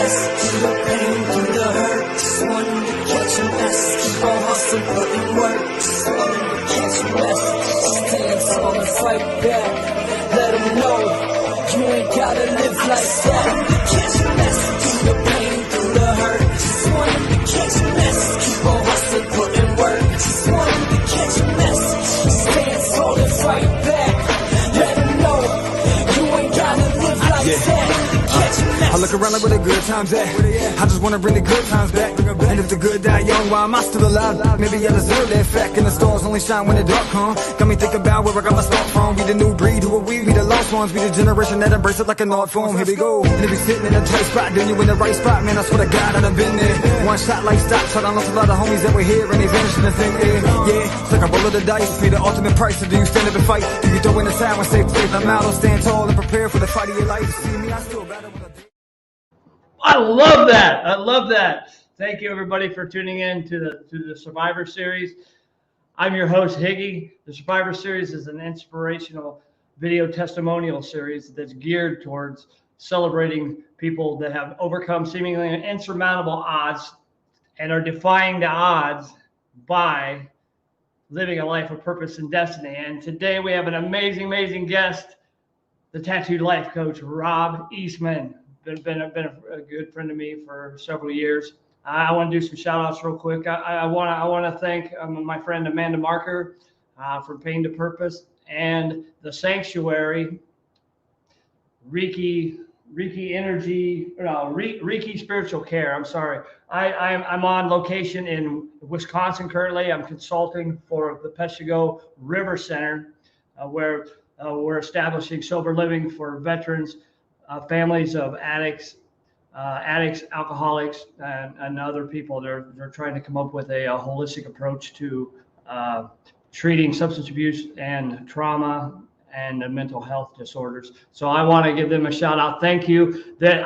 mess, through the pain, through the hurt. Just wanted to catch a mess, keep on hustling, putting work. Just wanted to catch a mess, stand tall and fight back. Let them know you ain't gotta live like that. Catch a mess, through the pain, through the hurt. Just wanted to catch a mess, keep on hustling, putting work. Just wanted to catch a mess, stand tall and fight back. Let them know you ain't gotta live like that. I look around like where the good times at. I just wanna bring the good times back. And if the good die young, why am I still alive? Maybe I deserve that fact. And the stars only shine when the dark come. Got me thinking about where I got my start from. We the new breed, who are we? We the lost ones. We the generation that embrace it like an art form. Here we go. And if we sitting in a tight spot, then you in the right spot. Man, I swear to God, I've been there. One shot like stop. Shot I lost a lot of homies that were here and they vanished in the thin air. Yeah, it's like a roll of the dice. Pay the ultimate price. So do you stand up and fight? Do you throw in the towel and say faith? I'm out, I'll stand tall and prepare for the fight of your life. See me, I still battle with a... I love that. I love that. Thank you, everybody, for tuning in to the Survivor Series. I'm your host, Higgy. The Survivor Series is an inspirational video testimonial series that's geared towards celebrating people that have overcome seemingly insurmountable odds and are defying the odds by living a life of purpose and destiny. And today we have an amazing, amazing guest, the tattooed life coach, Rob Eastman. Been a good friend of me for several years. I want to do some shout outs real quick. I want to thank my friend Amanda Marker from Pain to Purpose and the Sanctuary, Reiki Spiritual Care. I'm sorry. I'm on location in Wisconsin currently. I'm consulting for the Peshtigo River Center, where we're establishing sober living for veterans, families of addicts, alcoholics, and other people. They're trying to come up with a holistic approach to treating substance abuse and trauma and mental health disorders. So I want to give them a shout out. Thank you. That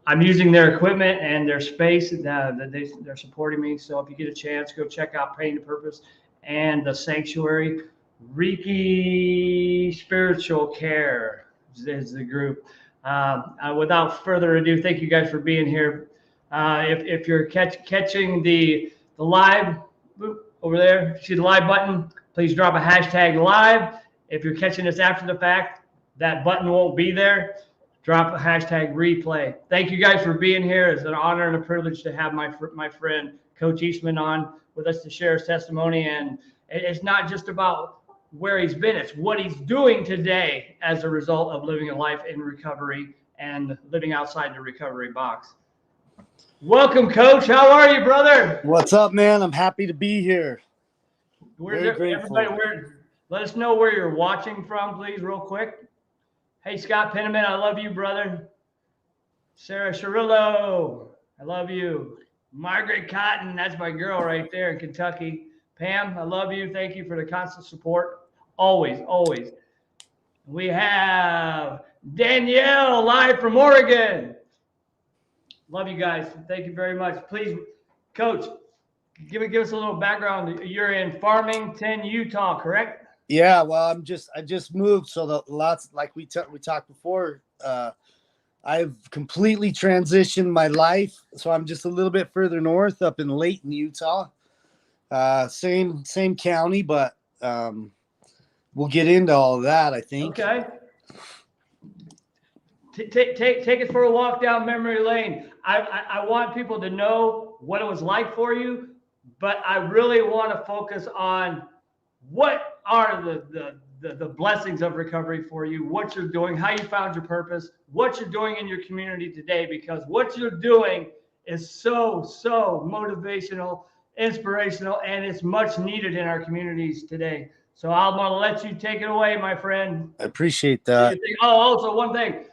I'm using their equipment and their space. That they're supporting me. So if you get a chance, go check out Pain to Purpose and the Sanctuary. Reiki Spiritual Care is the group. Without further ado, thank you guys for being here. If you're catching the live over there, see the live button, please drop a hashtag live. If you're catching this after the fact, that button won't be there. Drop a hashtag replay. Thank you guys for being here. It's an honor and a privilege to have my friend Coach Eastman on with us to share his testimony. And it's not just about where he's been, it's what he's doing today as a result of living a life in recovery and living outside the recovery box. Welcome, Coach. How are you, brother? What's up, man? I'm happy to be here. Everybody, let us know where you're watching from, please, real quick. Hey, Scott Penniman, I love you, brother. Sarah Cirillo, I love you. Margaret Cotton, that's my girl right there in Kentucky. Pam, I love you. Thank you for the constant support. Always, always. We have Danielle live from Oregon. Love you guys. Thank you very much. Please, Coach, give us a little background. You're in Farmington, Utah, correct? Yeah, well, I just moved, so lots like we talked before. I've completely transitioned my life, so I'm just a little bit further north, up in Layton, Utah. Same county, but we'll get into all of that, I think. Okay. Take us for a walk down memory lane. I want people to know what it was like for you, but I really want to focus on what are the blessings of recovery for you, what you're doing, how you found your purpose, what you're doing in your community today, because what you're doing is so motivational, inspirational, and it's much needed in our communities today. So I'm going to let you take it away, my friend. I appreciate that. Oh, also one thing.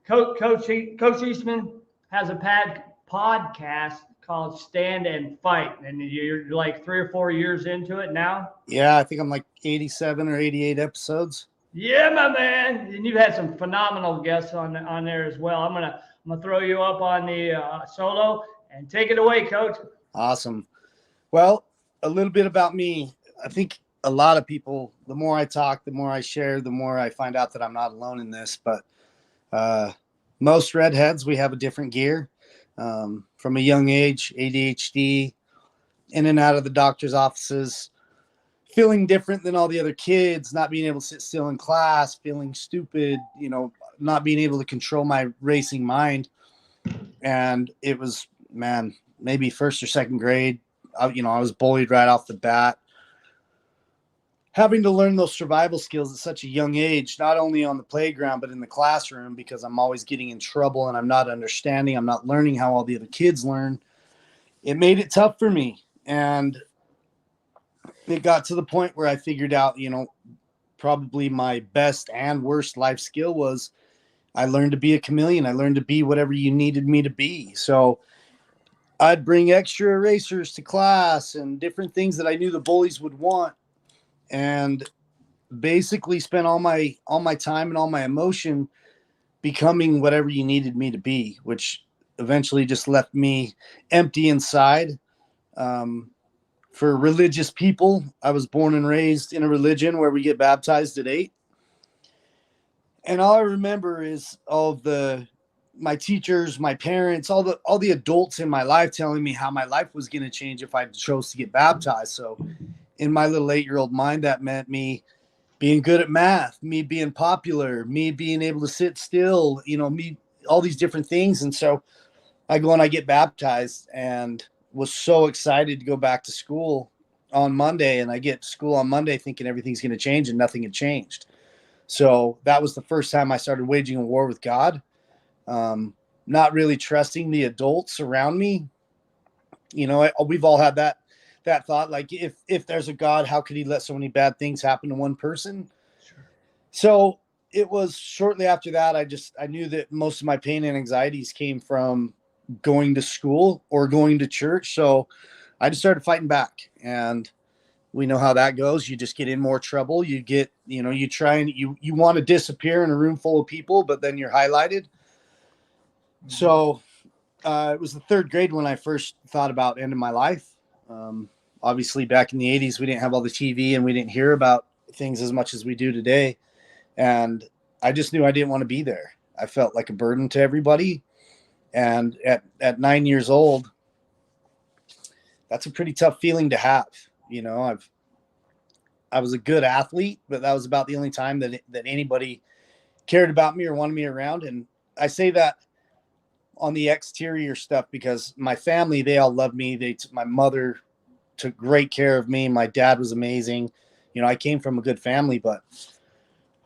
Coach Eastman has a podcast called Stand and Fight, and you're like 3 or 4 years into it now. Yeah, I think I'm like 87 or 88 episodes. Yeah, my man. And you've had some phenomenal guests on there as well. I'm gonna throw you up on the solo and take it away, Coach. Awesome. Well, a little bit about me. I think a lot of people, the more I talk, the more I share, the more I find out that I'm not alone in this. But most redheads, we have a different gear. from a young age, ADHD, in and out of the doctor's offices, feeling different than all the other kids, not being able to sit still in class, feeling stupid, not being able to control my racing mind. And it was, man, maybe first or second grade, I was bullied right off the bat. Having to learn those survival skills at such a young age, not only on the playground, but in the classroom, because I'm always getting in trouble and I'm not understanding, I'm not learning how all the other kids learn. It made it tough for me. And it got to the point where I figured out, probably my best and worst life skill was I learned to be a chameleon. I learned to be whatever you needed me to be. So I'd bring extra erasers to class and different things that I knew the bullies would want, and basically spent all my time and all my emotion becoming whatever you needed me to be, which eventually just left me empty inside. For religious people, I was born and raised in a religion where we get baptized at 8. And all I remember is all of my teachers, my parents, all the adults in my life telling me how my life was going to change if I chose to get baptized. So in my little 8-year-old mind, that meant me being good at math, me being popular, me being able to sit still, me, all these different things. And so I go and I get baptized and was so excited to go back to school on Monday. And I get to school on Monday thinking everything's going to change, and nothing had changed. So that was the first time I started waging a war with God. Not really trusting the adults around me. We've all had that thought, like, if there's a God, how could he let so many bad things happen to one person? Sure. So it was shortly after that, I knew that most of my pain and anxieties came from going to school or going to church. So I just started fighting back, and we know how that goes. You just get in more trouble. You get, you try and you want to disappear in a room full of people, but then you're highlighted. Mm-hmm. So it was the 3rd grade when I first thought about ending my life. Obviously back in the 80s, we didn't have all the TV and we didn't hear about things as much as we do today. And I just knew I didn't want to be there. I felt like a burden to everybody. And at 9 years old, that's a pretty tough feeling to have. I was a good athlete, but that was about the only time that anybody cared about me or wanted me around. And I say that on the exterior stuff because my family, they all loved me. My mother took great care of me. My dad was amazing. I came from a good family, but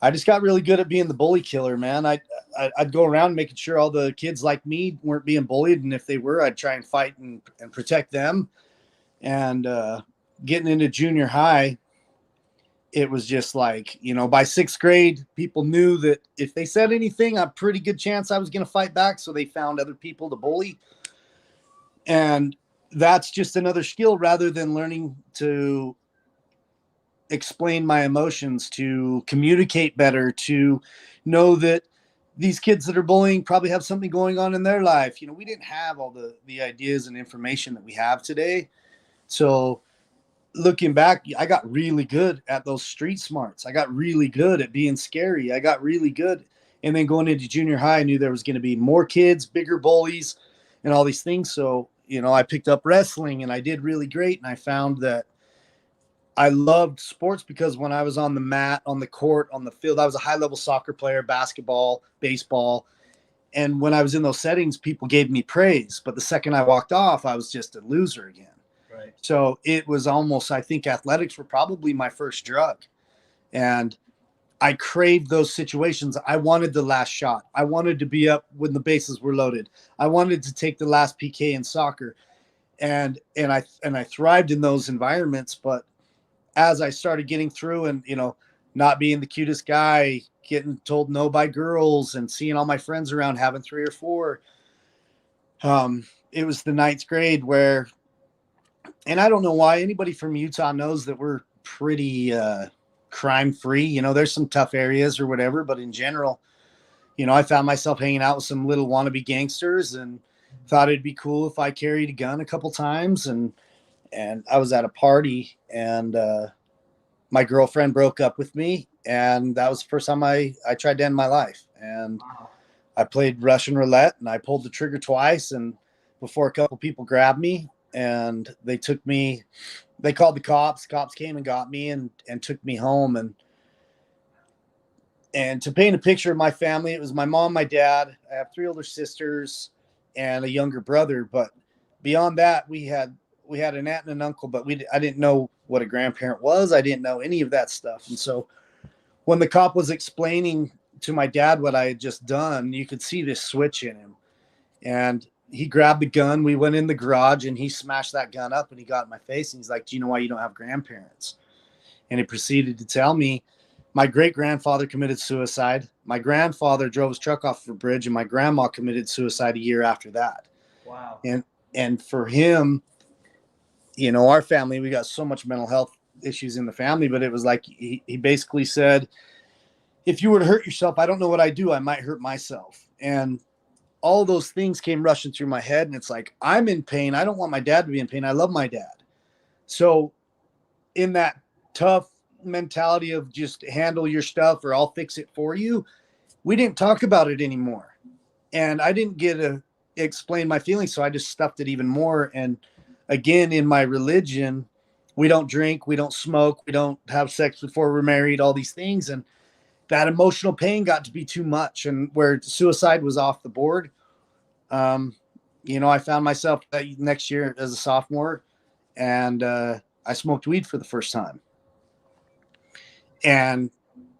I just got really good at being the bully killer, man. I'd go around making sure all the kids like me weren't being bullied. And if they were, I'd try and fight and protect them. And getting into junior high, it was just like, by 6th grade, people knew that if they said anything, a pretty good chance I was going to fight back. So they found other people to bully. And that's just another skill rather than learning to explain my emotions, to communicate better, to know that these kids that are bullying probably have something going on in their life. We didn't have all the ideas and information that we have today. So looking back, I got really good at those street smarts. I got really good at being scary. I got really good. And then going into junior high, I knew there was going to be more kids, bigger bullies, and all these things. So, I picked up wrestling and I did really great. And I found that I loved sports because when I was on the mat, on the court, on the field, I was a high-level soccer player, basketball, baseball. And when I was in those settings, people gave me praise. But the second I walked off, I was just a loser again. Right. So it was almost, I think athletics were probably my first drug. And I craved those situations. I wanted the last shot. I wanted to be up when the bases were loaded. I wanted to take the last PK in soccer. And I thrived in those environments. But as I started getting through and, not being the cutest guy, getting told no by girls and seeing all my friends around having 3 or 4, it was the 9th grade where, and I don't know why anybody from Utah knows that we're pretty crime free. There's some tough areas or whatever, but in general, I found myself hanging out with some little wannabe gangsters and thought it'd be cool if I carried a gun a couple times. And I was at a party and my girlfriend broke up with me. And that was the first time I tried to end my life. And I played Russian roulette and I pulled the trigger twice. And before a couple people grabbed me, and they took me. They called the cops. Cops came and got me and took me home. And to paint a picture of my family, it was my mom, my dad. I have 3 older sisters and a younger brother. But beyond that, we had an aunt and an uncle, but I didn't know what a grandparent was. I didn't know any of that stuff. And so when the cop was explaining to my dad what I had just done, you could see this switch in him. And he grabbed the gun. We went in the garage and he smashed that gun up and he got in my face. And he's like, "Do you know why you don't have grandparents?" And he proceeded to tell me my great-grandfather committed suicide. My grandfather drove his truck off a bridge, and my grandma committed suicide a year after that. Wow. And for him, our family, we got so much mental health issues in the family, but it was like he basically said, if you were to hurt yourself, I don't know what I'd do. I might hurt myself. And all those things came rushing through my head, and it's like, I'm in pain. I don't want my dad to be in pain. I love my dad. So in that tough mentality of just handle your stuff or I'll fix it for you, we didn't talk about it anymore. And I didn't get to explain my feelings, so I just stuffed it even more. And again, in my religion, we don't drink, we don't smoke, we don't have sex before we're married, all these things. And that emotional pain got to be too much, and where suicide was off the board. I found myself that next year as a sophomore, and I smoked weed for the first time. And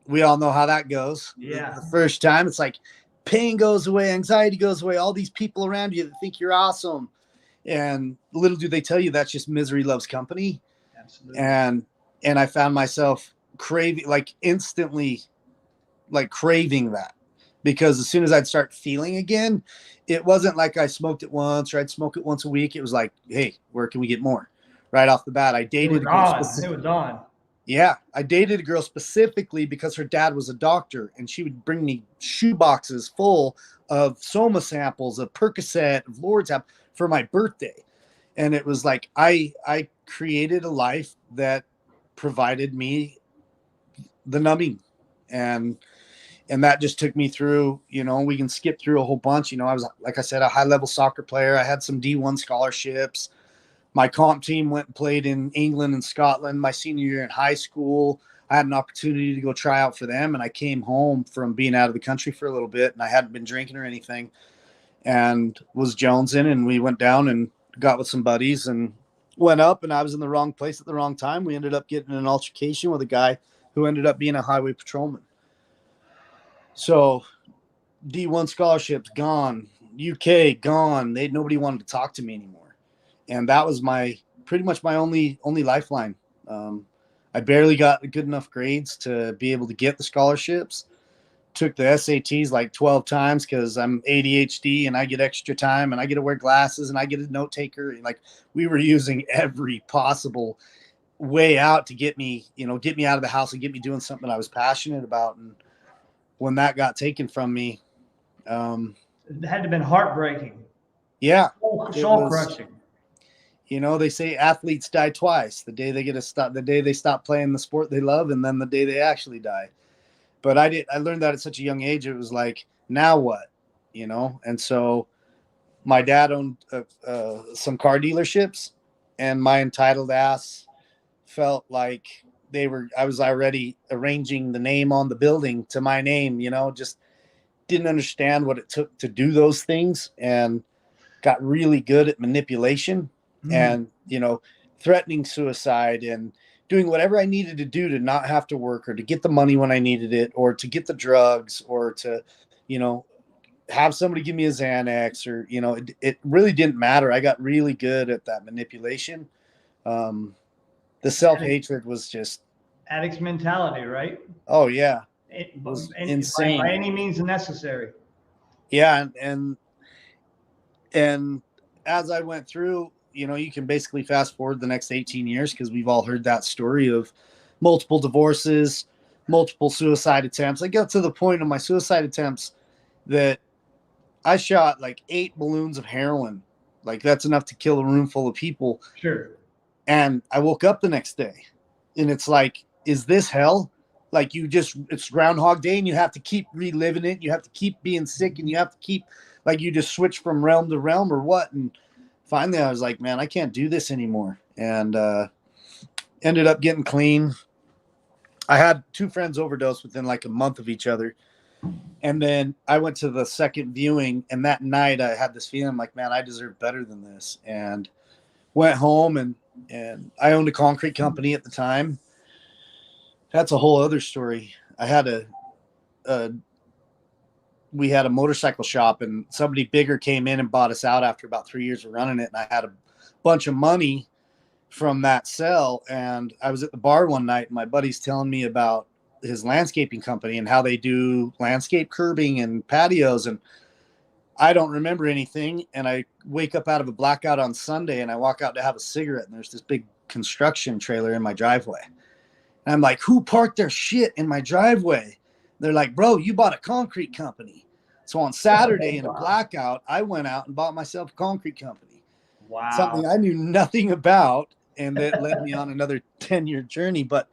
we all know how that goes. Yeah. The first time, it's like pain goes away, anxiety goes away, all these people around you that think you're awesome. And little do they tell you that's just misery loves company. Absolutely. And I found myself instantly craving that, because as soon as I'd start feeling again, it wasn't like I smoked it once or I'd smoke it once a week. It was like, hey, where can we get more? Right off the bat, I dated It was on. Yeah, I dated a girl specifically because her dad was a doctor, and she would bring me shoe boxes full of Soma samples, of Percocet, of Lord's app for my birthday. And it was like I created a life that provided me the numbing, and that just took me through. We can skip through a whole bunch. I was, like I said, a high-level soccer player. I had some D1 scholarships. My comp team went and played in England and Scotland my senior year in high school. I had an opportunity to go try out for them, and I came home from being out of the country for a little bit, and I hadn't been drinking or anything, and was jonesing, and we went down and got with some buddies and went up, and I was in the wrong place at the wrong time. We ended up getting in an altercation with a guy who ended up being a highway patrolman. So D1 scholarships gone, UK gone. Nobody wanted to talk to me anymore. And that was pretty much my only lifeline. I barely got good enough grades to be able to get the scholarships. Took the SATs like 12 times because I'm ADHD and I get extra time and I get to wear glasses and I get a note taker. Like, we were using every possible way out to get me out of the house and get me doing something I was passionate about. And when that got taken from me, it had to have been heartbreaking. Yeah. Soul crushing. They say athletes die twice: the day they stop playing the sport they love, and then the day they actually die. But I learned that at such a young age. It was like, now what? And so my dad owned some car dealerships, and my entitled ass felt like I was already arranging the name on the building to my name, just didn't understand what it took to do those things, and got really good at manipulation. And, threatening suicide and doing whatever I needed to do to not have to work, or to get the money when I needed it, or to get the drugs, or to, have somebody give me a Xanax, or, it really didn't matter. I got really good at that manipulation. The self-hatred was just addict's mentality, right? Oh yeah. It was insane. By any means necessary. Yeah. And as I went through, you can basically fast forward the next 18 years, because we've all heard that story of multiple divorces, multiple suicide attempts. I got to the point of my suicide attempts that I shot like 8 balloons of heroin. Like, that's enough to kill a room full of people. Sure. And I woke up the next day, and it's like, is this hell? Like, it's Groundhog Day, and you have to keep reliving it. You have to keep being sick, and you have to keep, like, you just switch from realm to realm, or what? And finally I was like, man, I can't do this anymore. And ended up getting clean. I had 2 friends overdose within like a month of each other. And then I went to the second viewing, and that night I had this feeling like, man, I deserve better than this. And went home, and I owned a concrete company at the time. That's a whole other story. I had we had a motorcycle shop, and somebody bigger came in and bought us out after about 3 years of running it. And I had a bunch of money from that sell. And I was at the bar one night, and my buddy's telling me about his landscaping company and how they do landscape curbing and patios. And I don't remember anything. And I wake up out of a blackout on Sunday, and I walk out to have a cigarette, and there's this big construction trailer in my driveway. And I'm like, who parked their shit in my driveway? They're like, bro, you bought a concrete company. So on Saturday in a blackout, I went out and bought myself a concrete company. Wow. Something I knew nothing about, and that led me on another 10-year journey. But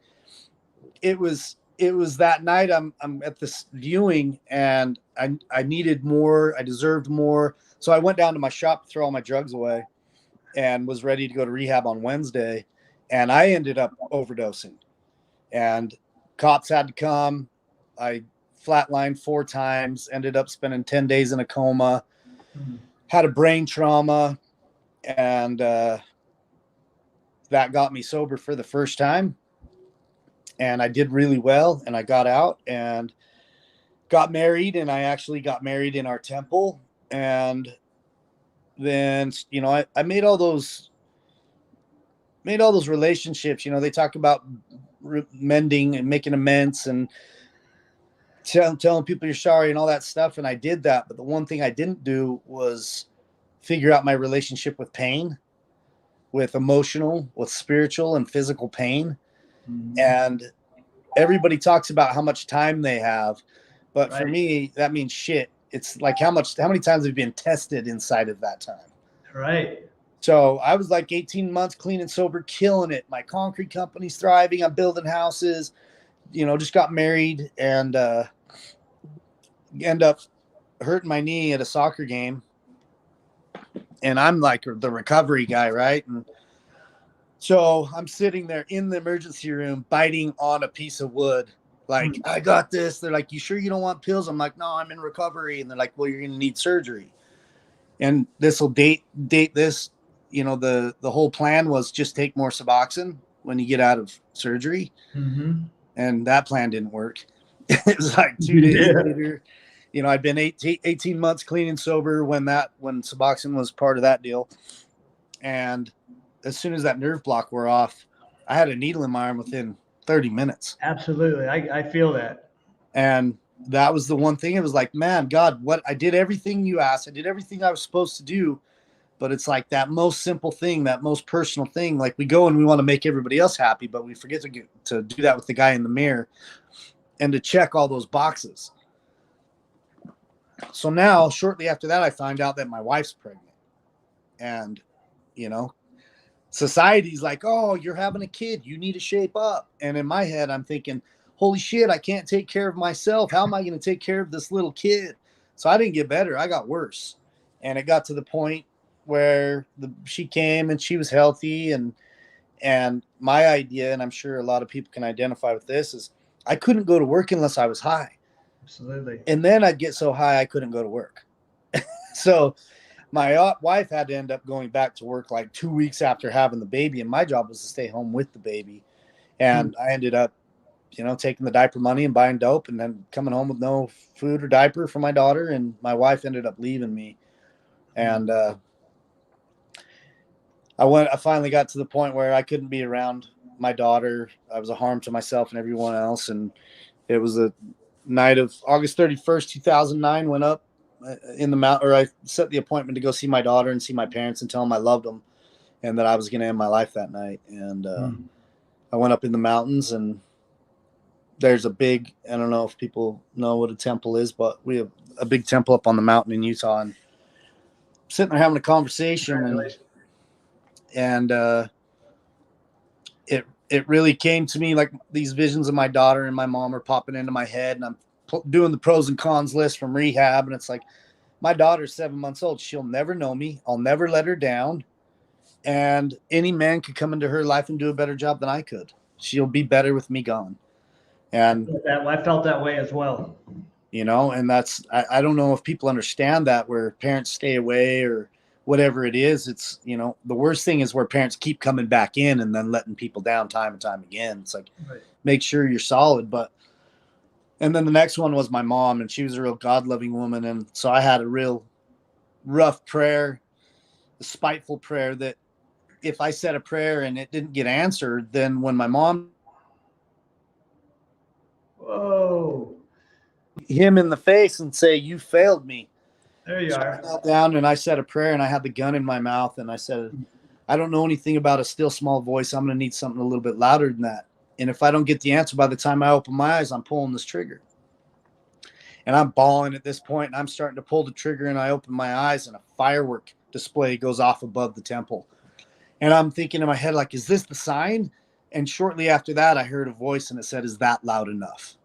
it was that night I'm at this viewing, and I needed more. I deserved more. So I went down to my shop to throw all my drugs away and was ready to go to rehab on Wednesday. And I ended up overdosing, and cops had to come. I flatlined 4 times, ended up spending 10 days in a coma, had a brain trauma, and that got me sober for the first time. And I did really well, and I got out and got married, and I actually got married in our temple. And then, you know, I made all those relationships. You know, they talk about mending and making amends and telling people you're sorry and all that stuff. And I did that. But the one thing I didn't do was figure out my relationship with pain, with emotional, with spiritual and physical pain. And everybody talks about how much time they have, but for me, that means shit. It's like how many times have you been tested inside of that time? Right. So I was like 18 months clean and sober, killing it. My concrete company's thriving. I'm building houses, you know, just got married, and end up hurting my knee at a soccer game. And I'm like the recovery guy, right? And so I'm sitting there in the emergency room biting on a piece of wood. Like, I got this. They're like, you sure you don't want pills? I'm like, no, I'm in recovery. And they're like, well, you're going to need surgery. And this will date this. You know, the whole plan was just take more Suboxone when you get out of surgery. And that plan didn't work. It was like 2 days later. You know, I'd been 18 months clean and sober when Suboxone was part of that deal. And as soon as that nerve block wore off, I had a needle in my arm within 30 minutes. Absolutely. I feel that. And that was the one thing. It was like, man, God, I did everything you asked. I did everything I was supposed to do. But it's like that most simple thing, that most personal thing. Like, we go and we want to make everybody else happy, but we forget to do that with the guy in the mirror and to check all those boxes. So now, shortly after that, I find out that my wife's pregnant. And, you know, society's like, oh, you're having a kid, you need to shape up. And in my head, I'm thinking, holy shit, I can't take care of myself. How am I going to take care of this little kid? So I didn't get better. I got worse. And it got to the point where she came and she was healthy. And my idea, and I'm sure a lot of people can identify with this, is I couldn't go to work unless I was high. Absolutely. And then I'd get so high I couldn't go to work. So my wife had to end up going back to work like 2 weeks after having the baby. And my job was to stay home with the baby. And I ended up, you know, taking the diaper money and buying dope and then coming home with no food or diaper for my daughter. And my wife ended up leaving me. And I finally got to the point where I couldn't be around my daughter. I was a harm to myself and everyone else. And it was a night of August 31st, 2009, went up in the mountain, or I set the appointment to go see my daughter and see my parents and tell them I loved them and that I was going to end my life that night. And I went up in the mountains, and there's a big, I don't know if people know what a temple is, but we have a big temple up on the mountain in Utah, and sitting there having a conversation, and it really came to me like these visions of my daughter and my mom are popping into my head, and I'm doing the pros and cons list from rehab. And it's like, my daughter's 7 months old. She'll never know me. I'll never let her down. And any man could come into her life and do a better job than I could. She'll be better with me gone. And I felt that way as well. and that's, I don't know if people understand that, where parents stay away or whatever it is. It's, the worst thing is where parents keep coming back in and then letting people down time and time again. It's like, Right. make sure you're solid. And then the next one was my mom, and she was a real God-loving woman. And so I had a real rough prayer, a spiteful prayer, that if I said a prayer and it didn't get answered, then when my mom, Whoa. him in the face and say, "You failed me." There you So I are. knelt down and I said a prayer, and I had the gun in my mouth, and I said, "I don't know anything about a still small voice. I'm going to need something a little bit louder than that. And if I don't get the answer by the time I open my eyes, I'm pulling this trigger." And I'm bawling at this point, and I'm starting to pull the trigger, and I open my eyes, and a firework display goes off above the temple. And I'm thinking in my head, like, is this the sign? And shortly after that, I heard a voice, and it said, "Is that loud enough?"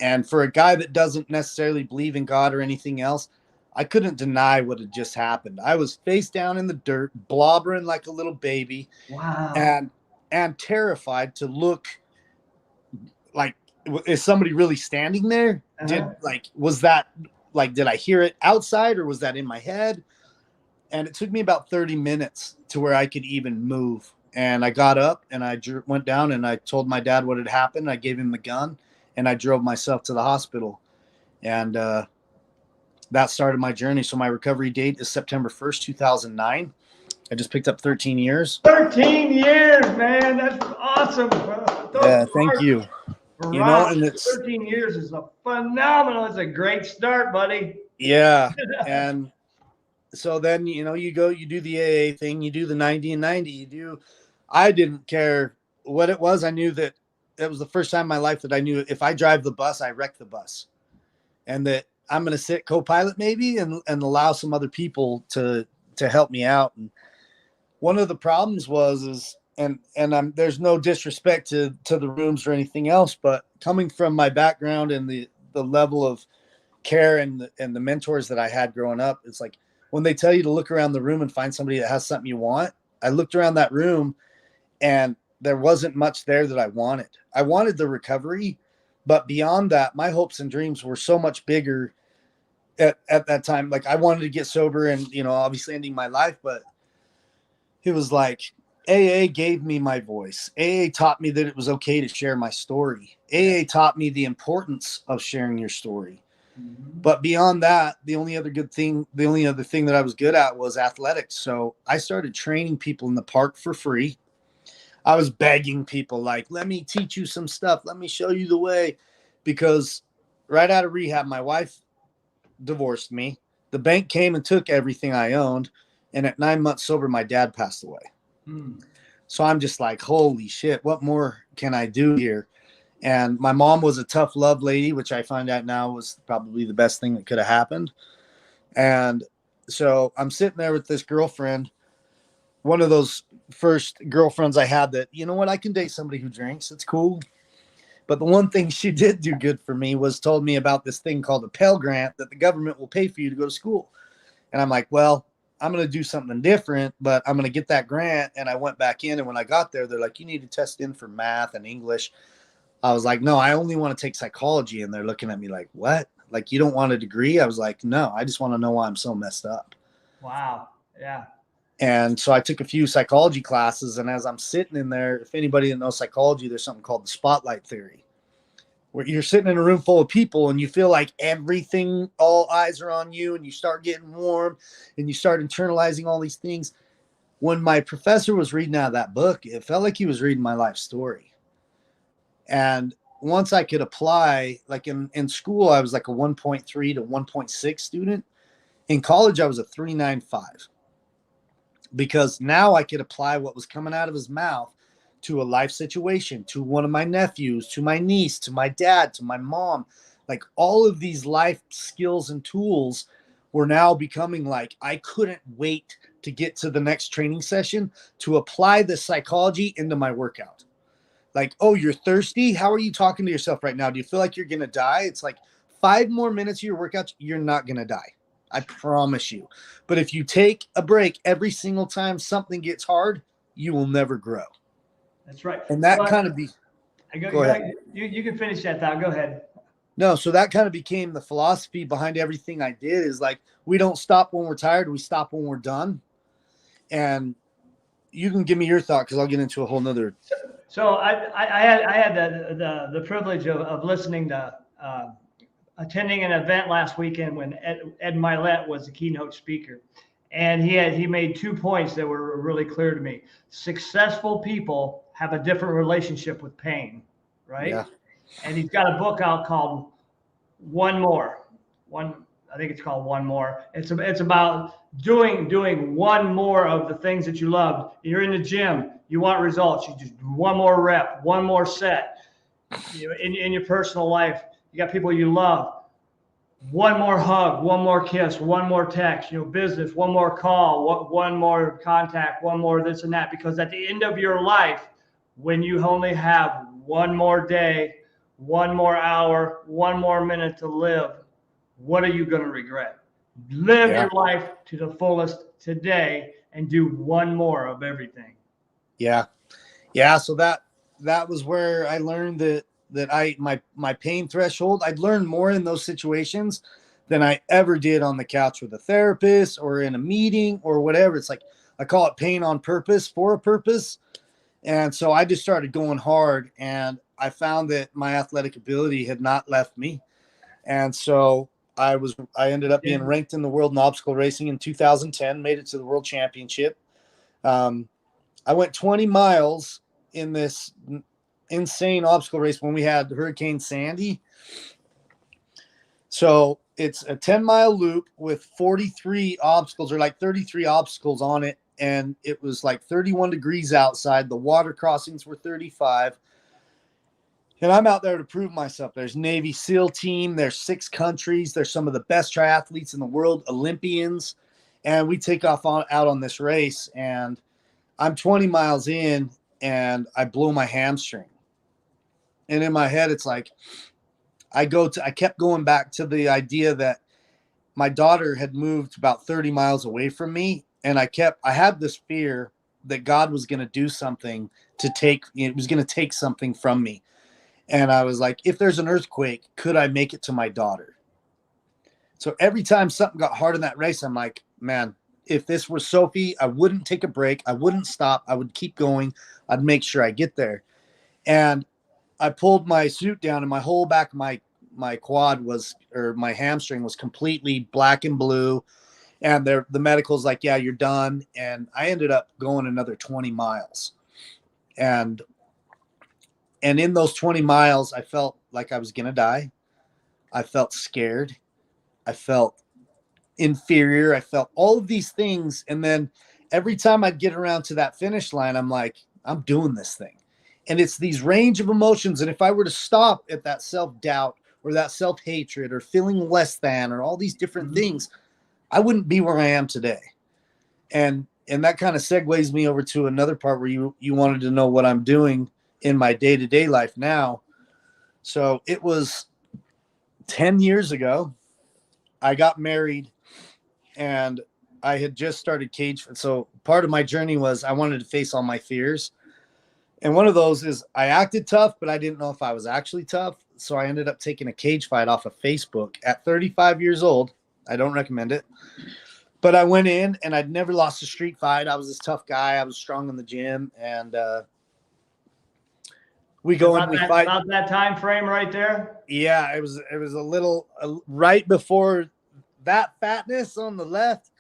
And for a guy that doesn't necessarily believe in God or anything else, I couldn't deny what had just happened. I was face down in the dirt, blobbering like a little baby, Wow. and terrified to look like, is somebody really standing there? Did I hear it outside, or was that in my head? And it took me about 30 minutes to where I could even move. And I got up and I went down and I told my dad what had happened. I gave him the gun and I drove myself to the hospital. And that started my journey. So my recovery date is September 1st, 2009. I just picked up 13 years. 13 years, man. That's awesome. Thank you. And it's 13 years is a phenomenal. It's a great start, buddy. Yeah. And so then, you go, you do the AA thing, you do the 90 and 90, I didn't care what it was. I knew that it was the first time in my life that I knew if I drive the bus, I wreck the bus, and that I'm going to sit co-pilot maybe and allow some other people to help me out. And one of the problems was there's no disrespect to the rooms or anything else, but coming from my background and the level of care and the mentors that I had growing up, it's like, when they tell you to look around the room and find somebody that has something you want, I looked around that room and there wasn't much there that I wanted. I wanted the recovery, but beyond that, my hopes and dreams were so much bigger at that time. Like, I wanted to get sober and, obviously ending my life, but it was like AA gave me my voice. AA taught me that it was okay to share my story. AA taught me the importance of sharing your story. But beyond that, the only other thing that I was good at was athletics. So I started training people in the park for free. I was begging people, like, let me teach you some stuff. Let me show you the way. Because right out of rehab, my wife divorced me. The bank came and took everything I owned. And at 9 months sober, my dad passed away. So I'm just like, holy shit, what more can I do here? And my mom was a tough love lady, which I find out now was probably the best thing that could have happened. And so I'm sitting there with this girlfriend, one of those first girlfriends I had that, I can date somebody who drinks. It's cool. But the one thing she did do good for me was told me about this thing called a Pell Grant that the government will pay for you to go to school. And I'm like, well, I'm going to do something different, but I'm going to get that grant. And I went back in. And when I got there, they're like, you need to test in for math and English. I was like, no, I only want to take psychology. And they're looking at me like, what? Like, you don't want a degree? I was like, no, I just want to know why I'm so messed up. Wow. Yeah. And so I took a few psychology classes. And as I'm sitting in there, if anybody that knows psychology, there's something called the spotlight theory, where you're sitting in a room full of people and you feel like everything, all eyes are on you, and you start getting warm and you start internalizing all these things. When my professor was reading out of that book, it felt like he was reading my life story. And once I could apply, like in school, I was like a 1.3 to 1.6 student. In college, I was a 3.95, because now I could apply what was coming out of his mouth to a life situation, to one of my nephews, to my niece, to my dad, to my mom. Like, all of these life skills and tools were now becoming like, I couldn't wait to get to the next training session to apply the psychology into my workout. Like, oh, you're thirsty? How are you talking to yourself right now? Do you feel like you're going to die? It's like 5 more minutes of your workout, you're not going to die. I promise you. But if you take a break every single time something gets hard, you will never grow. That's right. And that Well, kind of be go ahead. You can finish that thought. Go ahead. No, so that kind of became the philosophy behind everything I did, is like, we don't stop when we're tired, we stop when we're done. And you can give me your thought, because I'll get into a whole nother. So I had the privilege of listening to attending an event last weekend when Ed Milet was the keynote speaker, and he made 2 points that were really clear to me. Successful people have a different relationship with pain, right? Yeah. And he's got a book out called One More. I think it's called One More. It's about doing one more of the things that you loved. You're in the gym, you want results, you just do one more rep, one more set. You know, in your personal life, you got people you love. One more hug, one more kiss, one more text, business, one more call, one more contact, one more this and that. Because at the end of your life, when you only have one more day, one more hour, one more minute to live, what are you going to regret? Live your life to the fullest today and do one more of everything. Yeah. So that was where I learned that my pain threshold, I'd learned more in those situations than I ever did on the couch with a therapist or in a meeting or whatever. It's like, I call it pain on purpose for a purpose. And so I just started going hard, and I found that my athletic ability had not left me. And so I ended up being ranked in the world in obstacle racing in 2010, made it to the world championship. I went 20 miles in this insane obstacle race when we had Hurricane Sandy. So it's a 10-mile loop with 43 obstacles, or like 33 obstacles on it. And it was like 31 degrees outside. The water crossings were 35. And I'm out there to prove myself. There's Navy SEAL team. There's 6 countries. There's some of the best triathletes in the world, Olympians. And we take off out on this race. And I'm 20 miles in, and I blow my hamstring. And in my head, it's like, I kept going back to the idea that my daughter had moved about 30 miles away from me. And I had this fear that God was going to do something it was going to take something from me. And I was like, if there's an earthquake, could I make it to my daughter? So every time something got hard in that race, I'm like, man, if this was Sophie, I wouldn't take a break. I wouldn't stop. I would keep going. I'd make sure I get there. And I pulled my suit down, and my whole back of my quad my hamstring was completely black and blue. And the medical's like, yeah, you're done. And I ended up going another 20 miles. And in those 20 miles, I felt like I was going to die. I felt scared. I felt inferior. I felt all of these things. And then every time I'd get around to that finish line, I'm like, I'm doing this thing. And it's these range of emotions. And if I were to stop at that self-doubt or that self-hatred or feeling less than or all these different things, I wouldn't be where I am today. And that kind of segues me over to another part where you wanted to know what I'm doing in my day-to-day life now. So it was 10 years ago. I got married, and I had just started cage. So part of my journey was I wanted to face all my fears. And one of those is I acted tough, but I didn't know if I was actually tough. So I ended up taking a cage fight off of Facebook at 35 years old. I don't recommend it. But I went in, and I'd never lost a street fight. I was this tough guy. I was strong in the gym. And we go and we fight. About that time frame right there? Yeah, it was a little right before that fatness on the left.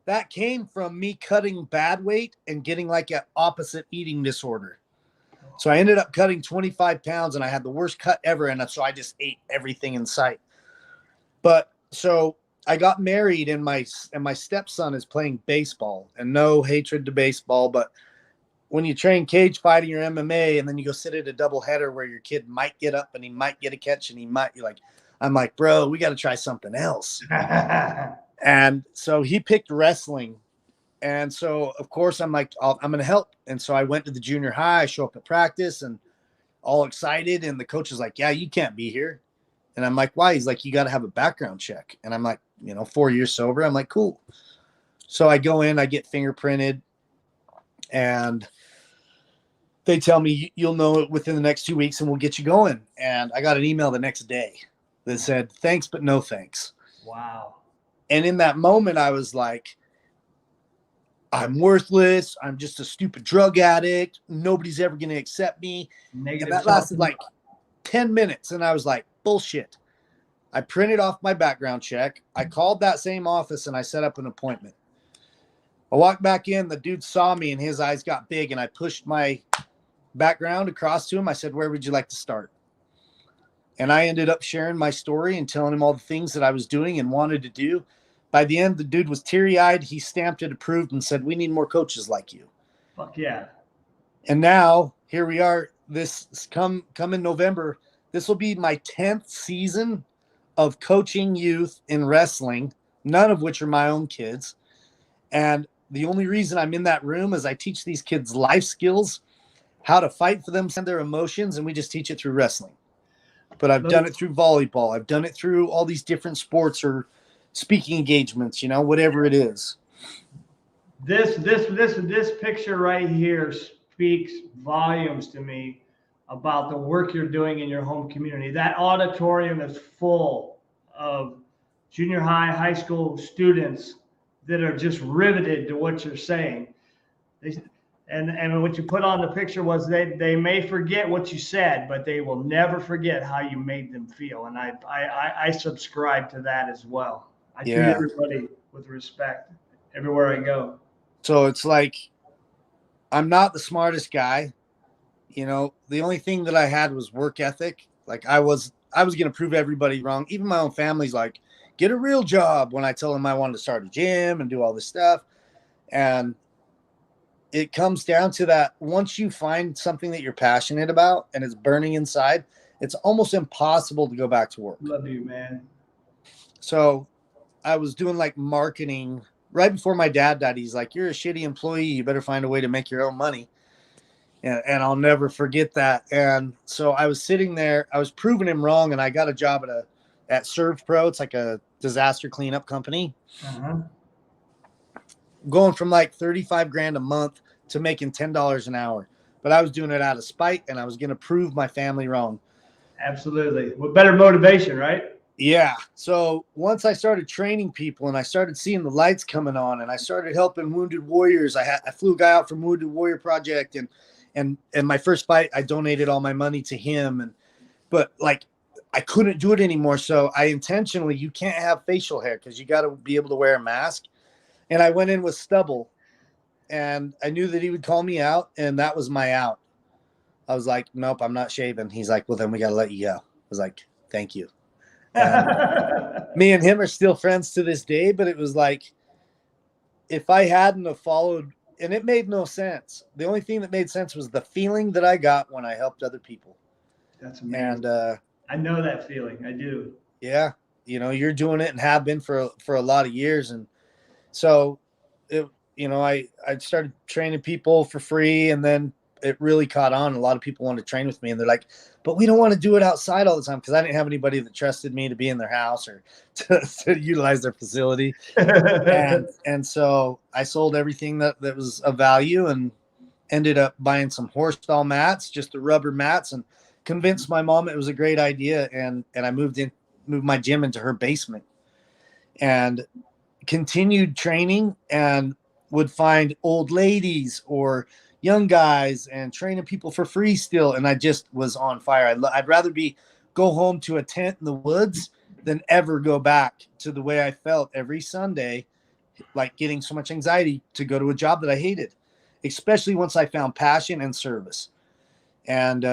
That came from me cutting bad weight and getting like an opposite eating disorder. So I ended up cutting 25 pounds, and I had the worst cut ever. And so I just ate everything in sight. But so I got married, and my stepson is playing baseball, and no hatred to baseball. But when you train cage fighting or MMA, and then you go sit at a doubleheader where your kid might get up and he might get a catch, and I'm like, bro, we got to try something else. And so he picked wrestling. And so, of course, I'm like, I'm going to help. And so I went to the junior high. I show up at practice and all excited. And the coach is like, yeah, you can't be here. And I'm like, why? He's like, you got to have a background check. And I'm like, 4 years sober. I'm like, cool. So I go in, I get fingerprinted, and they tell me you'll know it within the next 2 weeks and we'll get you going. And I got an email the next day that said, thanks, but no thanks. Wow. And in that moment, I was like, I'm worthless. I'm just a stupid drug addict. Nobody's ever going to accept me. Negative And that lasted like 10 minutes. And I was like, bullshit. I printed off my background check. I called that same office and I set up an appointment. I walked back in. The dude saw me and his eyes got big. And I pushed my background across to him. I said, where would you like to start? And I ended up sharing my story and telling him all the things that I was doing and wanted to do. By the end, the dude was teary-eyed. He stamped it, approved, and said, we need more coaches like you. Fuck yeah. And now here we are. This come in November. This will be my 10th season of coaching youth in wrestling, none of which are my own kids. And the only reason I'm in that room is I teach these kids life skills, how to fight for them and their emotions, and we just teach it through wrestling. But I've done it through volleyball. I've done it through all these different sports or speaking engagements, whatever it is. This picture right here speaks volumes to me about the work you're doing in your home community. That auditorium is full of junior high, high school students that are just riveted to what you're saying. And what you put on the picture was they may forget what you said, but they will never forget how you made them feel. And I subscribe to that as well. I treat everybody with respect everywhere I go. So it's like, I'm not the smartest guy. The only thing that I had was work ethic. Like I was going to prove everybody wrong. Even my own family's like, get a real job, when I tell them I wanted to start a gym and do all this stuff. And it comes down to that. Once you find something that you're passionate about and it's burning inside, it's almost impossible to go back to work. Love you, man. So I was doing like marketing right before my dad died. He's like, you're a shitty employee. You better find a way to make your own money. And I'll never forget that. And so I was sitting there, I was proving him wrong. And I got a job at Serve Pro. It's like a disaster cleanup company. Uh-huh. Going from like 35 grand a month to making $10 an hour. But I was doing it out of spite, and I was going to prove my family wrong. Absolutely. With better motivation, right? Yeah. So once I started training people and I started seeing the lights coming on and I started helping Wounded Warriors, I flew a guy out from Wounded Warrior Project, and my first fight, I donated all my money to him. But like, I couldn't do it anymore. So I intentionally, you can't have facial hair because you got to be able to wear a mask. And I went in with stubble, and I knew that he would call me out, and that was my out. I was like, nope, I'm not shaving. He's like, well, then we got to let you go. I was like, thank you. And me and him are still friends to this day, but it was like, if I hadn't have followed, and it made no sense. The only thing that made sense was the feeling that I got when I helped other people. That's amazing. And I know that feeling. I do. Yeah. You're doing it and have been for a lot of years. And so I started training people for free, and then it really caught on. A lot of people wanted to train with me, and they're like, but we don't want to do it outside all the time, because I didn't have anybody that trusted me to be in their house or to utilize their facility. and so I sold everything that was of value and ended up buying some horse stall mats, just the rubber mats, and convinced my mom it was a great idea. And I moved my gym into her basement and continued training, and would find old ladies or young guys and training people for free still. And I just was on fire. I'd rather go home to a tent in the woods than ever go back to the way I felt every Sunday, like getting so much anxiety to go to a job that I hated, especially once I found passion and service. And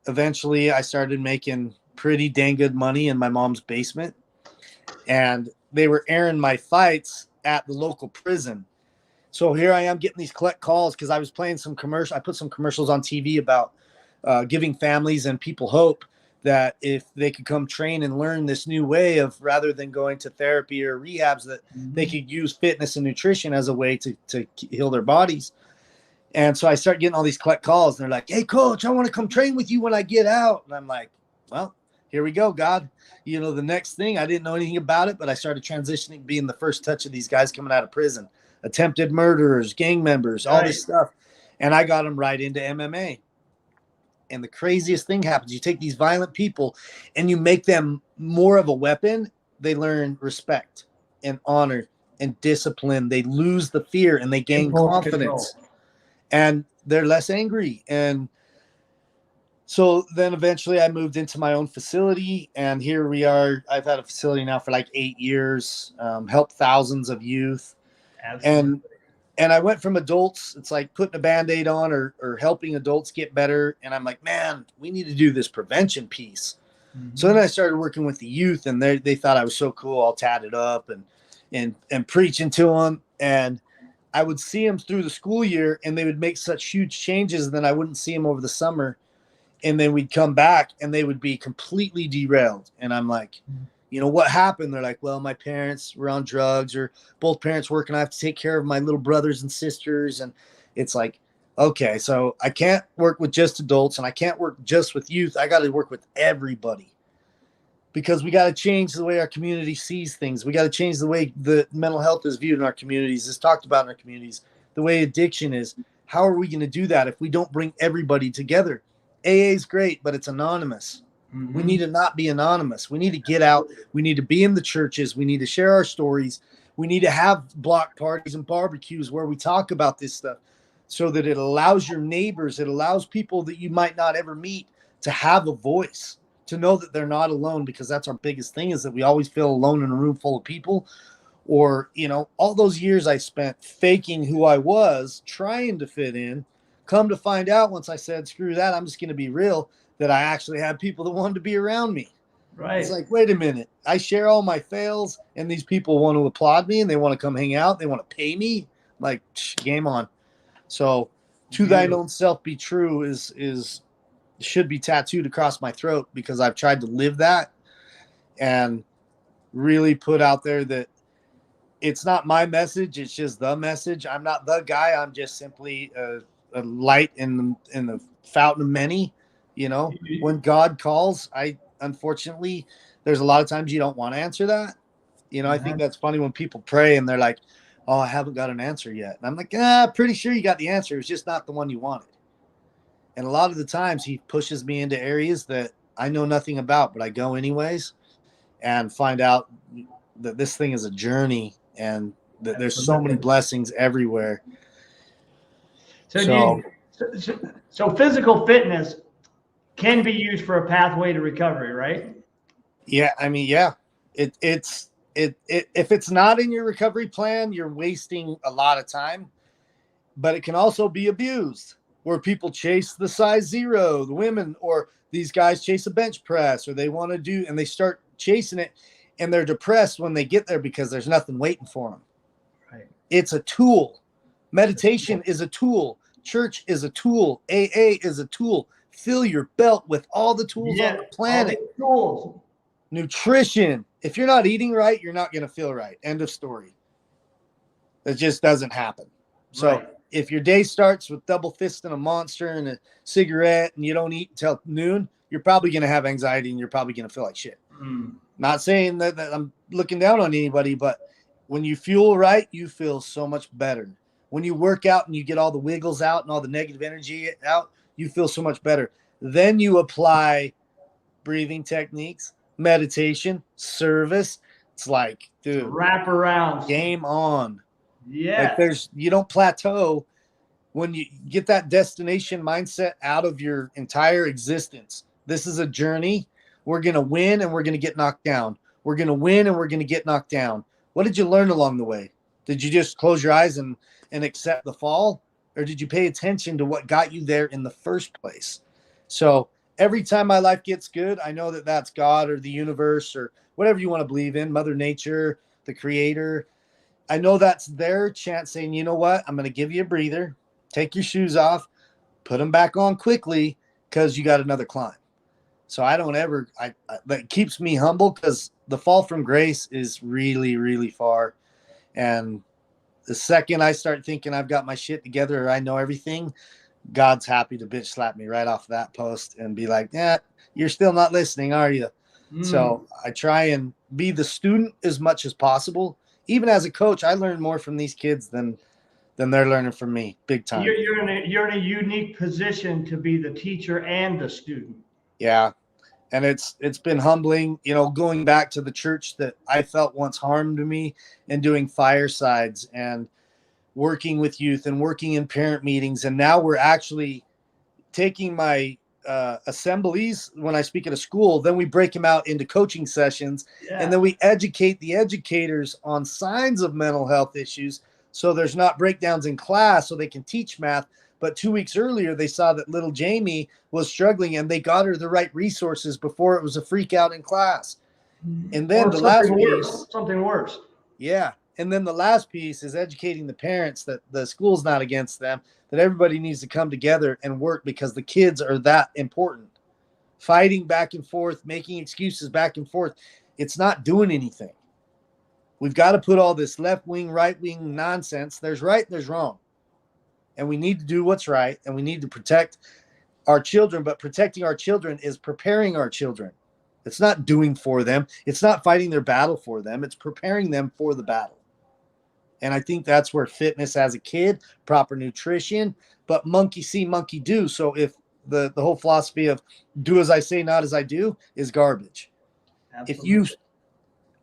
eventually I started making pretty dang good money in my mom's basement, and they were airing my fights at the local prison. So here I am getting these collect calls because I was playing some commercial. I put some commercials on TV about giving families and people hope that if they could come train and learn this new way of, rather than going to therapy or rehabs, that they could use fitness and nutrition as a way to heal their bodies. And so I start getting all these collect calls, and they're like, hey, coach, I want to come train with you when I get out. And I'm like, well, here we go, God. You know, the next thing, I didn't know anything about it, but I started transitioning, being the first touch of these guys coming out of prison, attempted murderers, gang members, all this stuff. And I got them right into MMA. And the craziest thing happens. You take these violent people and you make them more of a weapon. They learn respect and honor and discipline. They lose the fear and they gain confidence. And they're less angry. And so then eventually I moved into my own facility, and here we are. I've had a facility now for like 8 years, helped thousands of youth. Absolutely. And I went from adults, it's like putting a Band-Aid on or helping adults get better. And I'm like, man, we need to do this prevention piece. Mm-hmm. So then I started working with the youth, and they thought I was so cool, all tatted up and preaching to them. And I would see them through the school year, and they would make such huge changes. And then I wouldn't see them over the summer. And then we'd come back and they would be completely derailed. And I'm like, you know, what happened? They're like, well, my parents were on drugs, or both parents work, and I have to take care of my little brothers and sisters. And it's like, okay, so I can't work with just adults, and I can't work just with youth. I got to work with everybody, because we got to change the way our community sees things. We got to change the way the mental health is viewed in our communities, is talked about in our communities, the way addiction is. How are we going to do that if we don't bring everybody together? AA is great, but it's anonymous. Mm-hmm. We need to not be anonymous. We need to get out. We need to be in the churches. We need to share our stories. We need to have block parties and barbecues where we talk about this stuff, so that it allows your neighbors, it allows people that you might not ever meet to have a voice, to know that they're not alone, because that's our biggest thing, is that we always feel alone in a room full of people. Or, you know, all those years I spent faking who I was, trying to fit in. Come to find out, once I said, screw that, I'm just going to be real, that I actually had people that wanted to be around me. Right. It's like, wait a minute. I share all my fails, and these people want to applaud me, and they want to come hang out. They want to pay me. Like, game on. So, to thine own self be true is should be tattooed across my throat, because I've tried to live that and really put out there that it's not my message. It's just the message. I'm not the guy. I'm just simply a light in the fountain of many. You know, when God calls, unfortunately, there's a lot of times you don't want to answer that. You know, I think that's funny when people pray and they're like, oh, I haven't got an answer yet. And I'm like, pretty sure you got the answer. It's just not the one you wanted. And a lot of the times he pushes me into areas that I know nothing about, but I go anyways and find out that this thing is a journey, and that there's so many blessings everywhere. So physical fitness can be used for a pathway to recovery, right? Yeah, I mean, yeah. If it's not in your recovery plan, you're wasting a lot of time. But it can also be abused, where people chase the size 0, the women, or these guys chase a bench press, or they want to do, and they start chasing it, and they're depressed when they get there because there's nothing waiting for them. Right. It's a tool. Meditation is a tool. Church is a tool. AA is a tool. Fill your belt with all the tools on the planet. Tools. Nutrition. If you're not eating right, you're not going to feel right. End of story. That just doesn't happen. So if your day starts with double fisting a Monster and a cigarette, and you don't eat until noon, you're probably going to have anxiety, and you're probably going to feel like shit. Not saying that I'm looking down on anybody, but when you fuel right, you feel so much better. When you work out and you get all the wiggles out and all the negative energy out, you feel so much better. Then you apply breathing techniques, meditation, service. It's like, dude, wrap around, game on. Yeah. Like you don't plateau when you get that destination mindset out of your entire existence. This is a journey. We're going to win, and we're going to get knocked down. We're going to win, and we're going to get knocked down. What did you learn along the way? Did you just close your eyes and accept the fall? Or did you pay attention to what got you there in the first place? So every time my life gets good, I know that that's God or the universe or whatever you want to believe in, Mother Nature, the creator. I know that's their chance saying, you know what? I'm going to give you a breather. Take your shoes off, put them back on quickly, because you got another climb. So I don't ever, that keeps me humble, because the fall from grace is really, really far. And the second I start thinking I've got my shit together or I know everything, God's happy to bitch slap me right off that post and be like, yeah, you're still not listening, are you? So I try and be the student as much as possible. Even as a coach, I learn more from these kids than they're learning from me, big time. You're in a unique position to be the teacher and the student. Yeah. And it's been humbling, going back to the church that I felt once harmed me, and doing firesides and working with youth and working in parent meetings. And now we're actually taking my assemblies when I speak at a school, then we break them out into coaching sessions, and then we educate the educators on signs of mental health issues, so there's not breakdowns in class so they can teach math. But 2 weeks earlier, they saw that little Jamie was struggling, and they got her the right resources before it was a freak out in class. And then the last piece, something worse. Yeah. And then the last piece is educating the parents that the school's not against them, that everybody needs to come together and work because the kids are that important. Fighting back and forth, making excuses back and forth, it's not doing anything. We've got to put all this left wing, right wing nonsense. There's right, there's wrong. And we need to do what's right, and we need to protect our children, but protecting our children is preparing our children. It's not doing for them. It's not fighting their battle for them. It's preparing them for the battle. And I think that's where fitness as a kid, proper nutrition, but monkey see, monkey do. So if the whole philosophy of do as I say, not as I do is garbage. Absolutely.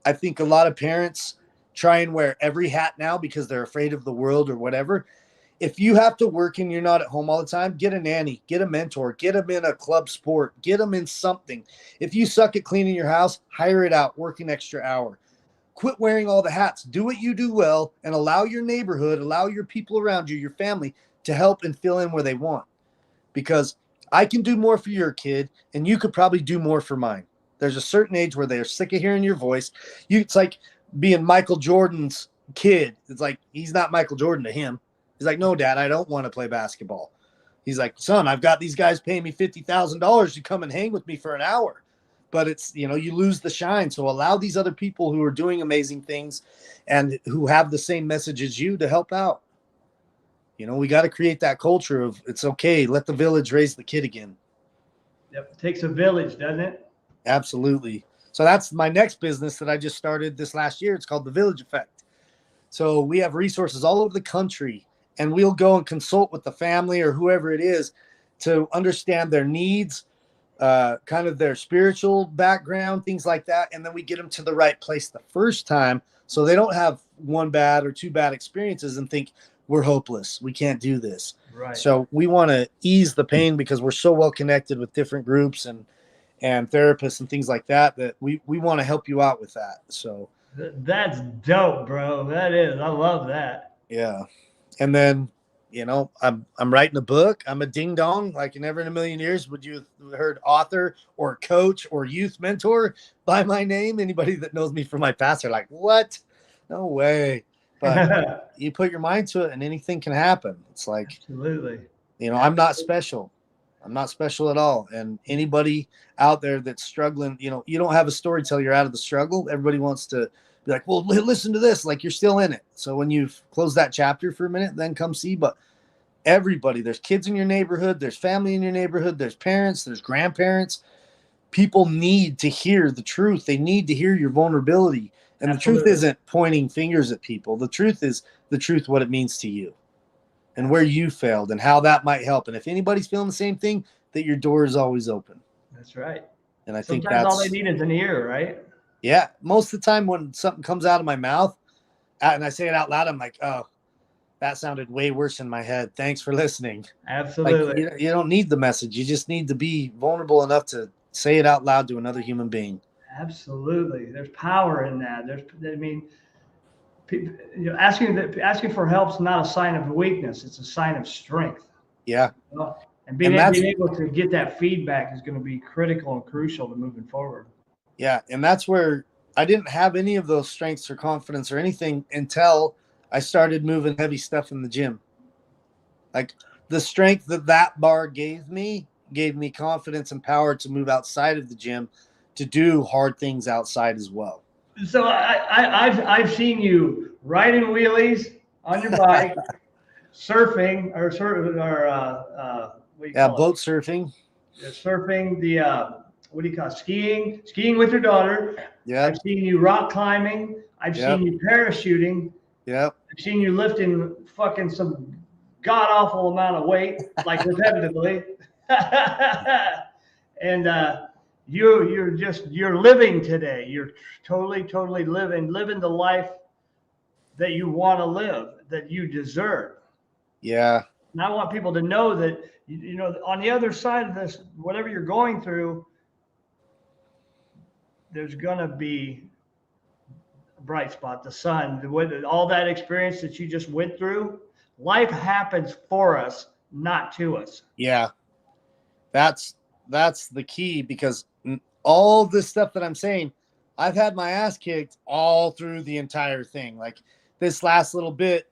I think a lot of parents try and wear every hat now because they're afraid of the world or whatever. If you have to work and you're not at home all the time, get a nanny, get a mentor, get them in a club sport, get them in something. If you suck at cleaning your house, hire it out, work an extra hour. Quit wearing all the hats. Do what you do well, and allow your neighborhood, allow your people around you, your family, to help and fill in where they want. Because I can do more for your kid, and you could probably do more for mine. There's a certain age where they're sick of hearing your voice. It's like being Michael Jordan's kid. It's like he's not Michael Jordan to him. He's like, no, Dad, I don't want to play basketball. He's like, son, I've got these guys paying me $50,000 to come and hang with me for an hour. But it's, you lose the shine. So allow these other people who are doing amazing things and who have the same message as you to help out. We got to create that culture of it's okay. Let the village raise the kid again. Yep. It takes a village, doesn't it? Absolutely. So that's my next business that I just started this last year. It's called The Village Effect. So we have resources all over the country, and we'll go and consult with the family or whoever it is to understand their needs, kind of their spiritual background, things like that. And then we get them to the right place the first time so they don't have one bad or two bad experiences and think we're hopeless. We can't do this. Right. So we want to ease the pain because we're so well connected with different groups and therapists and things like that we want to help you out with that. So that's dope, bro. That is. I love that. Yeah. And then, I'm writing a book. I'm a ding dong. Like never in a million years would you have heard author or coach or youth mentor by my name. Anybody that knows me from my past are like, what? No way. But you put your mind to it and anything can happen. It's like, absolutely. I'm not special. I'm not special at all. And anybody out there that's struggling, you don't have a story till you're out of the struggle. Everybody wants to be like, well, listen to this. Like you're still in it. So when you've closed that chapter for a minute, then come see. But everybody, there's kids in your neighborhood. There's family in your neighborhood. There's parents. There's grandparents. People need to hear the truth. They need to hear your vulnerability. And absolutely. The truth isn't pointing fingers at people. The truth is the truth, what it means to you and where you failed and how that might help. And if anybody's feeling the same thing, that your door is always open. That's right. And I think that's all they need is an ear, right? Yeah. Most of the time when something comes out of my mouth and I say it out loud, I'm like, oh, that sounded way worse in my head. Thanks for listening. Absolutely. Like, you don't need the message. You just need to be vulnerable enough to say it out loud to another human being. Absolutely. There's power in that. Asking for help is not a sign of weakness. It's a sign of strength. Yeah. And being able to get that feedback is going to be critical and crucial to moving forward. Yeah. And that's where I didn't have any of those strengths or confidence or anything until I started moving heavy stuff in the gym. Like the strength that bar gave me confidence and power to move outside of the gym to do hard things outside as well. So I've seen you riding wheelies on your bike, surfing boat surfing. Surfing the what do you call it? Skiing with your daughter. Yeah. I've seen you rock climbing. I've Yep. seen you parachuting. Yep. I've seen you lifting fucking some god awful amount of weight, like repetitively. And you're living today. You're totally living the life that you want to live, that you deserve. Yeah. And I want people to know that, you know, on the other side of this, whatever you're going through, there's going to be a bright spot, the sun, all that experience that you just went through. Life happens for us, not to us. Yeah. That's the key, because all this stuff that I'm saying, I've had my ass kicked all through the entire thing. Like this last little bit,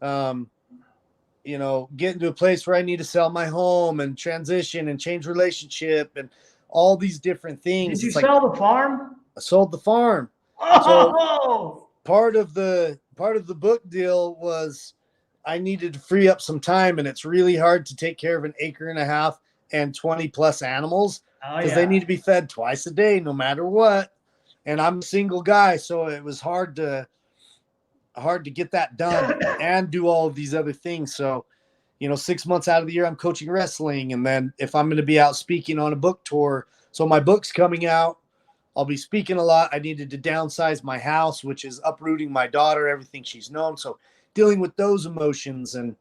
you know, getting to a place where I need to sell my home and transition and change relationship and all these different things. Did you It's like, sell the farm? I sold the farm. Oh, Part of the book deal was I needed to free up some time, and it's really hard to take care of an acre and a half and 20 plus animals, because they need to be fed twice a day, no matter what. And I'm a single guy, so it was hard to get that done and do all of these other things. So, you know, 6 months out of the year, I'm coaching wrestling. And then if I'm going to be out speaking on a book tour, so my book's coming out, I'll be speaking a lot. I needed to downsize my house, which is uprooting my daughter, everything she's known. So dealing with those emotions. And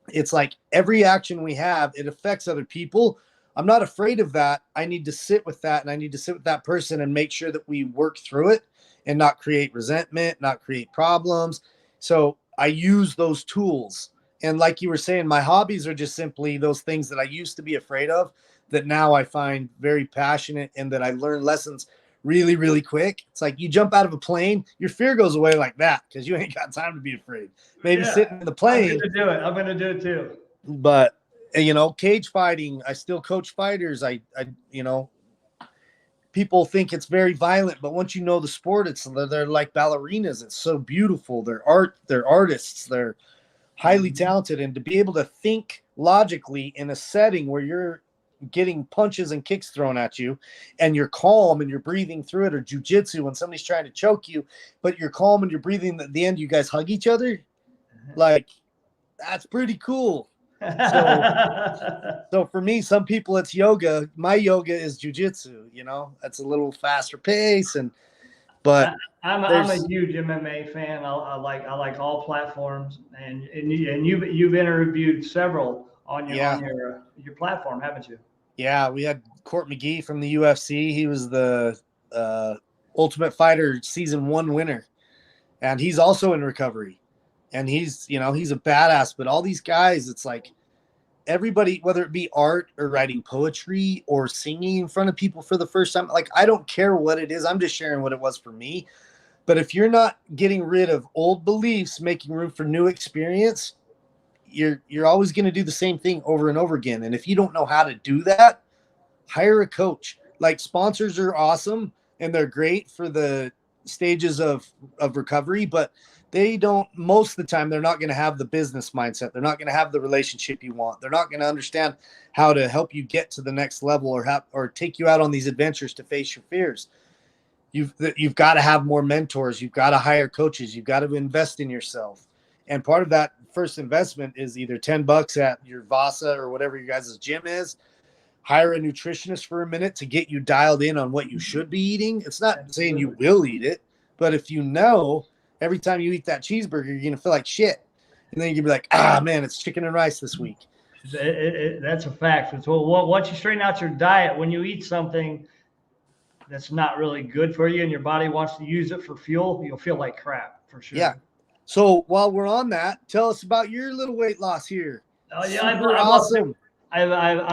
it's like every action we have, it affects other people. I'm not afraid of that. I need to sit with that, and I need to sit with that person and make sure that we work through it and not create resentment, not create problems. So I use those tools. And like you were saying, my hobbies are just simply those things that I used to be afraid of, that now I find very passionate, and that I learn lessons really, really quick. It's like you jump out of a plane, your fear goes away like that, because you ain't got time to be afraid. Maybe sitting in the plane. I'm going to do it too. But, you know, cage fighting, I still coach fighters. I you know, people think it's very violent, but once you know the sport, they're like ballerinas. It's so beautiful. They're artists. They're highly talented. And to be able to think logically in a setting where you're getting punches and kicks thrown at you, and you're calm and you're breathing through it, or jujitsu when somebody's trying to choke you, but you're calm and you're breathing. At the end, you guys hug each other. Like, that's pretty cool. So for me, some people it's yoga. My yoga is jujitsu. You know, that's a little faster pace, but I'm a huge MMA fan. I like all platforms, and you've interviewed several on your platform, haven't you? Yeah, we had Court McGee from the UFC. He was the Ultimate Fighter season 1 winner, and he's also in recovery. And he's a badass. But all these guys, it's like everybody, whether it be art or writing poetry or singing in front of people for the first time, like, I don't care what it is. I'm just sharing what it was for me. But if you're not getting rid of old beliefs, making room for new experience, you're always going to do the same thing over and over again. And if you don't know how to do that, hire a coach. Like, sponsors are awesome and they're great for the stages of recovery, but they don't, most of the time, they're not going to have the business mindset. They're not going to have the relationship you want. They're not going to understand how to help you get to the next level, or take you out on these adventures to face your fears. You've got to have more mentors. You've got to hire coaches. You've got to invest in yourself. And part of that first investment is either $10 at your Vasa or whatever your guys' gym is. Hire a nutritionist for a minute to get you dialed in on what you should be eating. It's not saying you will eat it, but if you know every time you eat that cheeseburger, you're going to feel like shit. And then you're going to be like, man, it's chicken and rice this week. That's a fact. So once you straighten out your diet, when you eat something that's not really good for you and your body wants to use it for fuel, you'll feel like crap for sure. Yeah. So while we're on that, tell us about your little weight loss here. Oh yeah, I've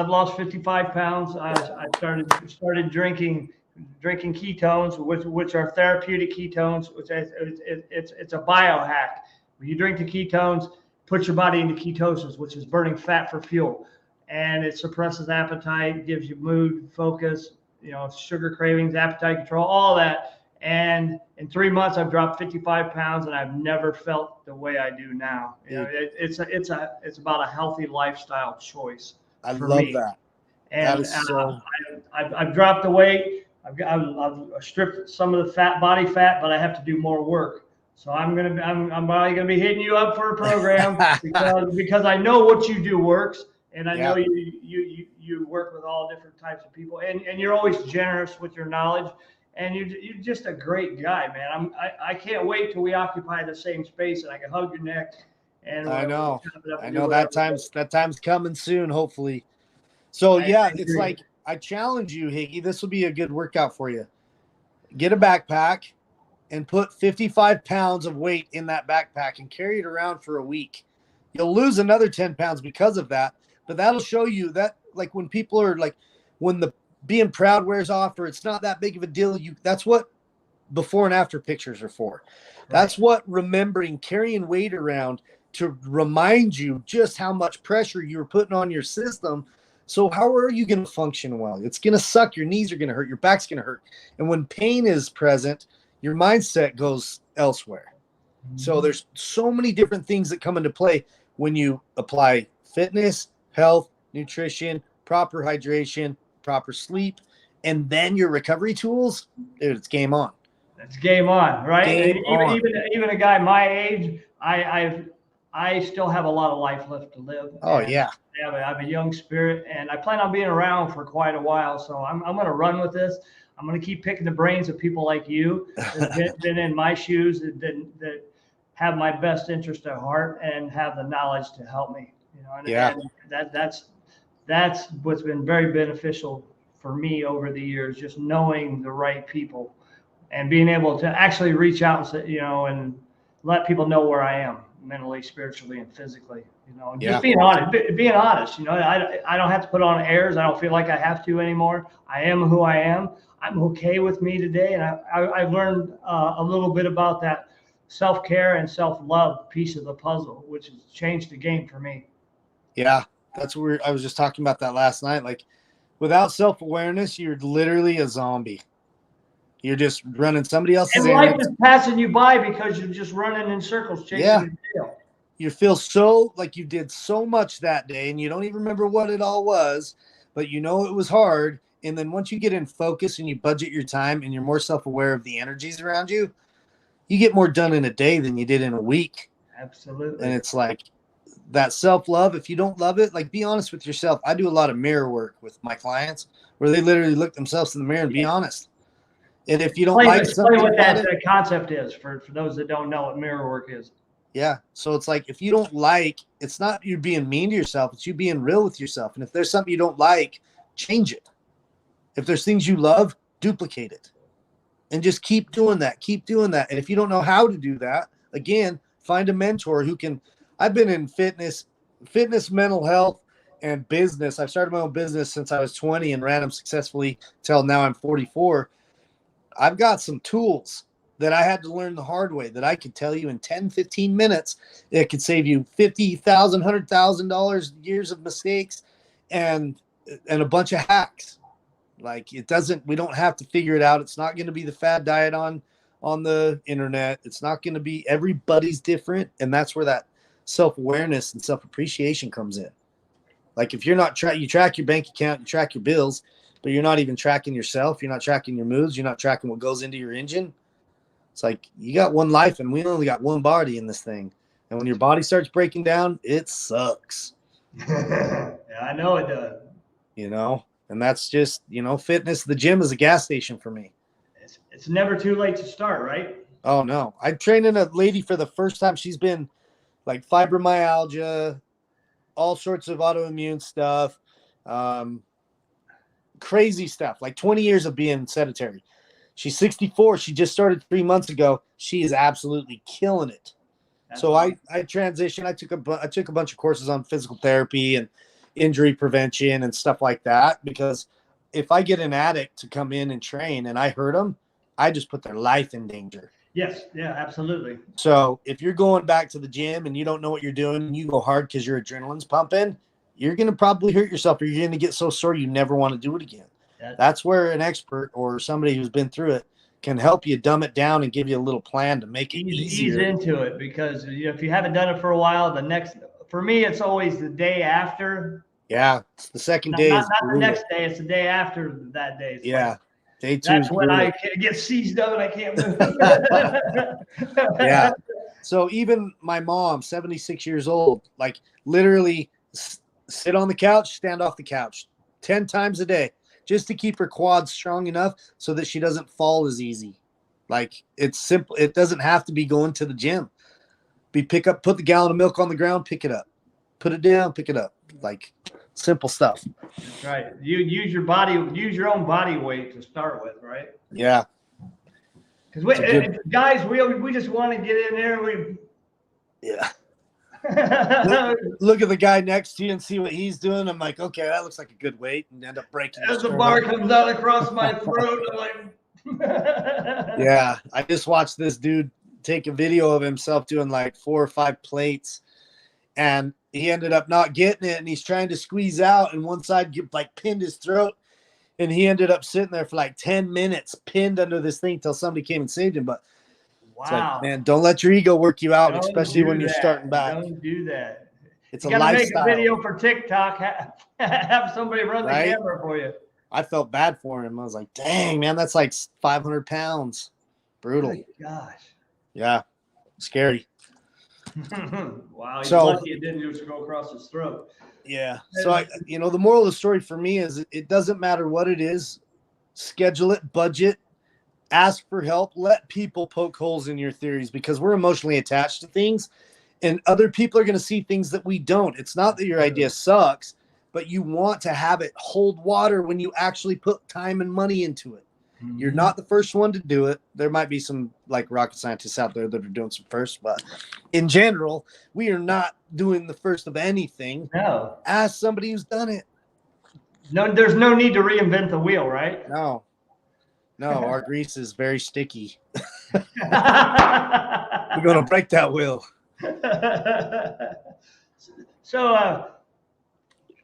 lost 55 pounds. I started drinking ketones, which are therapeutic ketones, which it's a biohack. When you drink the ketones, puts your body into ketosis, which is burning fat for fuel, and it suppresses appetite, gives you mood, focus, sugar cravings, appetite control, all that. And in 3 months, I've dropped 55 pounds, and I've never felt the way I do now. It's about a healthy lifestyle choice. I love that. And That is so. I've dropped the weight. I've stripped some of the body fat, but I have to do more work. So I'm probably gonna be hitting you up for a program because I know what you do works, and I know Yeah. you work with all different types of people, and you're always generous with your knowledge, and you're just a great guy, man. I can't wait till we occupy the same space and I can hug your neck. And I know. chop it up I and do know whatever. that time's coming soon, hopefully. So yeah, I it's agree. like I challenge you, Higgy. This will be a good workout for you. Get a backpack and put 55 pounds of weight in that backpack and carry it around for a week. You'll lose another 10 pounds because of that, but that'll show you that, like, when people are like, when the being proud wears off or it's not that big of a deal, that's what before and after pictures are for. That's what remembering carrying weight around to remind you just how much pressure you're putting on your system. So how are you going to function well? It's going to suck. Your knees are going to hurt. Your back's going to hurt. And when pain is present, your mindset goes elsewhere. So there's so many different things that come into play when you apply fitness, health, nutrition, proper hydration, proper sleep, and then your recovery tools. Dude, it's game on. It's game on, right? Game on. Even a guy my age, I still have a lot of life left to live. Oh, And yeah. I have a young spirit, and I plan on being around for quite a while. So I'm going to run with this. I'm going to keep picking the brains of people like you that been in my shoes, that have my best interest at heart and have the knowledge to help me. You know, and that's what's been very beneficial for me over the years, just knowing the right people and being able to actually reach out and say, and let people know where I am mentally, spiritually, and physically. Just being honest. I don't have to put on airs. I don't feel like I have to anymore. I am who I am. I'm okay with me today, and I've learned a little bit about that self-care and self-love piece of the puzzle, which has changed the game for me. Yeah, that's where I was just talking about that last night. Like, without self-awareness, you're literally a zombie. You're just running somebody else's and life is passing you by because you're just running in circles chasing your tail. You feel so like you did so much that day, and you don't even remember what it all was, but you know it was hard. And then once you get in focus and you budget your time and you're more self-aware of the energies around you, you get more done in a day than you did in a week. Absolutely. And it's like that self-love. If you don't love it, like, be honest with yourself. I do a lot of mirror work with my clients where they literally look themselves in the mirror and be honest. And if you don't explain what that concept is for those that don't know what mirror work is. Yeah. So it's like, if you don't like, it's not you being mean to yourself, it's you being real with yourself. And if there's something you don't like, change it. If there's things you love, duplicate it. And just keep doing that. Keep doing that. And if you don't know how to do that, again, find a mentor who can. I've been in fitness, mental health, and business. I've started my own business since I was 20 and ran them successfully till now I'm 44. I've got some tools that I had to learn the hard way that I could tell you in 10, 15 minutes. It could save you $50,000, $100,000, years of mistakes, and a bunch of hacks. Like, we don't have to figure it out. It's not going to be the fad diet on the internet. It's not going to be, everybody's different. And that's where that self-awareness and self-appreciation comes in. Like, if you're not you track your bank account, you track your bills, but you're not even tracking yourself. You're not tracking your moves. You're not tracking what goes into your engine. It's like, you got one life and we only got one body in this thing. And when your body starts breaking down, it sucks. Yeah, I know it does. And that's just, fitness. The gym is a gas station for me. It's never too late to start, right? Oh, no. I trained in a lady for the first time. She's been like fibromyalgia, all sorts of autoimmune stuff, crazy stuff, like 20 years of being sedentary. She's 64. She just started 3 months ago. She is absolutely killing it. That's awesome. I transitioned. I took a bunch of courses on physical therapy and injury prevention and stuff like that, because if I get an addict to come in and train and I hurt them, I just put their life in danger. Yes. Yeah, absolutely. So if you're going back to the gym and you don't know what you're doing and you go hard because your adrenaline's pumping, you're going to probably hurt yourself, or you're going to get so sore you never want to do it again. That's where an expert or somebody who's been through it can help you dumb it down and give you a little plan to make it easier. Ease into it, because if you haven't done it for a while, for me, it's always the day after Yeah, it's the second Not, day not, is not the brutal. next day. It's the day after that day. It's Yeah, like, day 2 that's is when brutal. I get seized up and I can't move. Yeah. So even my mom, 76 years old, like literally sit on the couch, stand off the couch 10 times a day just to keep her quads strong enough so that she doesn't fall as easy. Like it's simple. It doesn't have to be going to the gym. Put the gallon of milk on the ground, pick it up, put it down, pick it up. Like simple stuff. That's right. You use your own body weight to start with, right? Yeah. Because good- guys, we just want to get in there. Yeah. Look at the guy next to you and see what he's doing. I'm like, okay, that looks like a good weight, and end up breaking. As the bar comes out across my throat, I'm like, yeah. I just watched this dude take a video of himself doing like 4 or 5 plates, and he ended up not getting it, and he's trying to squeeze out, and one side pinned his throat, and he ended up sitting there for like 10 minutes pinned under this thing till somebody came and saved him. But wow, it's like, man, don't let your ego work you out, Don't especially do when you're that. starting back. Don't do that. It's You a got to make lifestyle. a video for TikTok. Have somebody run the Right? camera for you. I felt bad for him. I was like, dang, man, that's like 500 pounds. Brutal. Good gosh. Yeah. Scary. Wow. He's So- lucky it didn't just go across his throat. Yeah. So the moral of the story for me is it doesn't matter what it is. Schedule it, budget, ask for help, let people poke holes in your theories because we're emotionally attached to things and other people are going to see things that we don't. It's not that your idea sucks, but you want to have it hold water when you actually put time and money into it. You're not the first one to do it. There might be some like rocket scientists out there that are doing some first, but in general, we are not doing the first of anything. No. Ask somebody who's done it. No, there's no need to reinvent the wheel, right? No, our grease is very sticky. We're going to break that wheel. So,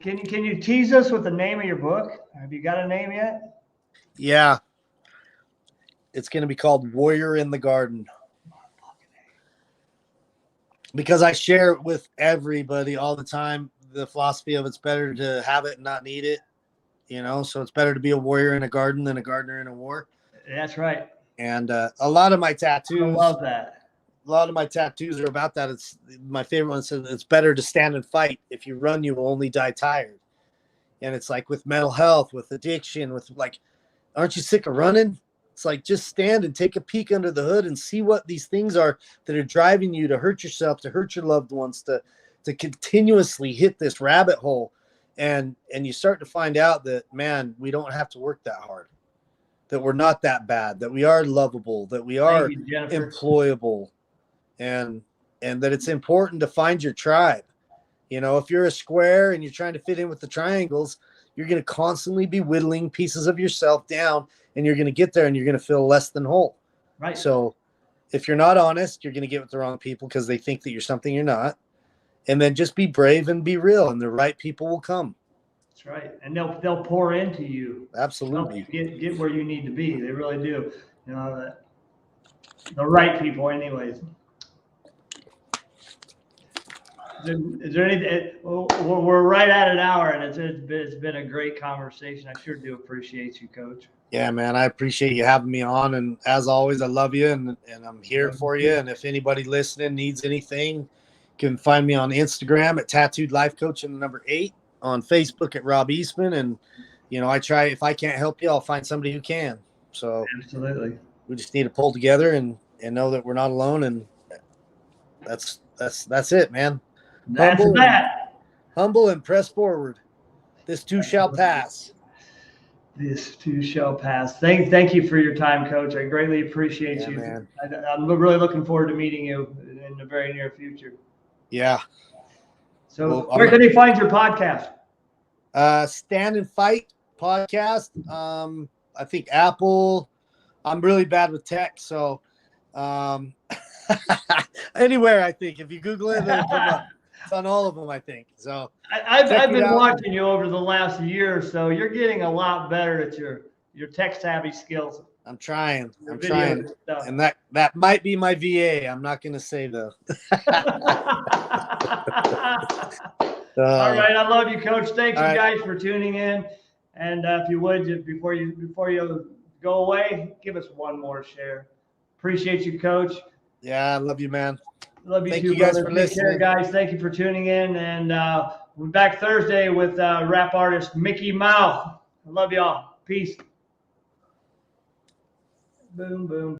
can you tease us with the name of your book? Have you got a name yet? Yeah. It's going to be called Warrior in the Garden. Because I share it with everybody all the time. The philosophy of it's better to have it and not need it. So it's better to be a warrior in a garden than a gardener in a war. That's right. And a lot of my tattoos. I love that. A lot of my tattoos are about that. It's my favorite one says it's better to stand and fight. If you run, you will only die tired. And it's like with mental health, with addiction, with like, aren't you sick of running? It's like just stand and take a peek under the hood and see what these things are that are driving you to hurt yourself, to hurt your loved ones, to continuously hit this rabbit hole. And you start to find out that, man, we don't have to work that hard, that we're not that bad, that we are lovable, that we are employable, and that it's important to find your tribe. If you're a square and you're trying to fit in with the triangles, you're going to constantly be whittling pieces of yourself down, and you're going to get there and you're going to feel less than whole. Right. So if you're not honest, you're going to get with the wrong people because they think that you're something you're not. And then just be brave and be real, and the right people will come. That's right. And they'll pour into you. Absolutely. Get where you need to be. They really do. The right people anyways. Is there anything? We're right at an hour, and it's been a great conversation. I sure do appreciate you, Coach. Yeah, man, I appreciate you having me on. And as always, I love you, and I'm here for you. And if anybody listening needs anything, you can find me on Instagram at Tattooed Life Coach and the number 8, on Facebook at Rob Eastman. And, I try, if I can't help you, I'll find somebody who can. So Absolutely. we just need to pull together and know that we're not alone. And that's it, man. That's that. Humble and press forward. This too shall pass. This too shall pass. Thank you for your time, Coach. I greatly appreciate you. Man. I'm really looking forward to meeting you in the very near future. Yeah. So where can they find your podcast? Stand and Fight podcast. I think Apple. I'm really bad with tech, so anywhere, I think if you Google it, it'll come up. It's on all of them, I think. So I've been watching you over the last year or so. You're getting a lot better at your tech savvy skills. I'm trying. Stuff. And that might be my VA. I'm not going to say though. All right, I love you, Coach. Thank you All right. guys for tuning in. And if you would, just before you go away, give us one more share. Appreciate you, Coach. Yeah, I love you, man. Love you Thank too, you guys brother. for Take listening. care, guys. Thank you for tuning in. And we'll be back Thursday with rap artist Mickey Mouth. I love y'all. Peace. Boom, boom.